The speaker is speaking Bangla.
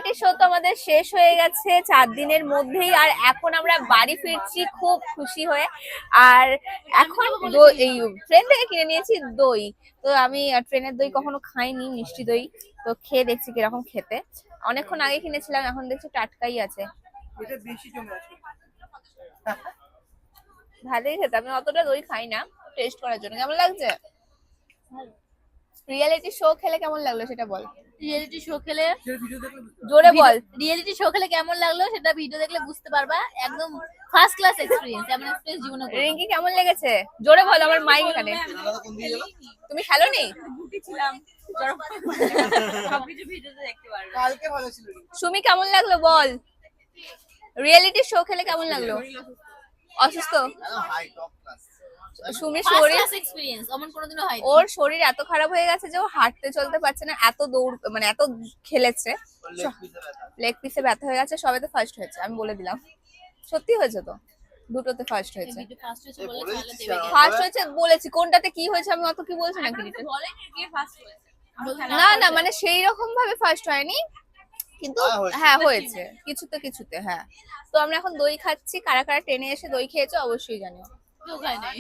রিয়েলিটি শো তো আমাদের শেষ হয়ে গেছে 4 দিনের মধ্যেই, আর এখন আমরা বাড়ি ফিরছি খুব খুশি হয়ে। আর এখন এই ট্রেন থেকে কিনে নিয়েছি দই। তো আমি ট্রেনের দই কখনো খাইনি, মিষ্টি দই। তো খেয়ে দেখছি কিরকম খেতে। অনেকক্ষণ আগে কিনেছিলাম, এখন দেখছি টাটকাই আছে। ভালোই খেতে, আমি অতটা দই খাই না, টেস্ট করার জন্য। কেমন লাগছে? রিয়েলিটি শো খেলে কেমন লাগলো সেটা বল। রিয়েলিটি শো খেলে জোরে বল। রিয়েলিটি শো খেলে কেমন লাগলো সেটা ভিডিও দেখলে বুঝতে পারবা। একদম ফার্স্ট ক্লাস এক্সপেরিয়েন্স, এমন এক্সপেরিয়েন্স জীবনে করিনি। রিঙ্কি কেমন লেগেছে? জোরে বল, আমার মাইক এখানে। তুমি খেলোনি? ছিলাম সবকিছু ভিডিওতে দেখতে পারবে। কালকে ভালো ছিল। সুমি কেমন লাগলো বল? রিয়েলিটি শো খেলে কেমন লাগলো? অসুস্থ? সুমির ফার্স্ট শরীর, ক্লাস এক্সপেরিয়েন্স, অমন কোনোদিনও হয়নি। ওর শরীর এত খারাপ হয়ে গেছে যে ও হাঁটতে চলতে পারছে না, এত দৌড় মানে এত খেলেছে। লেগ পিসে ব্যথা হয়ে গেছে। সবে তো ফার্স্ট হয়েছে, আমি বলে দিলাম। সত্যি হয়েছে তো, দুটোতে ফার্স্ট হয়েছে। ভিডিও ফার্স্ট হয়েছে বলে তাহলে দেবে। ফার্স্ট হয়েছে বলেছি, কোনটাতে কি হয়েছে আমি অত কি বলছি নাকি? বলেনি কে ফার্স্ট হয়েছে। না না, মানে সেই রকম ভাবে ফার্স্ট হয়নি, কিন্তু হ্যাঁ হয়েছে কিছুতে কিছুতে। হ্যাঁ, তো আমরা এখন দই খাচ্ছি। কারা কারা ট্রেনে এসে দই খেয়েছো অবশ্যই জানিও। কেউ খায় নাই।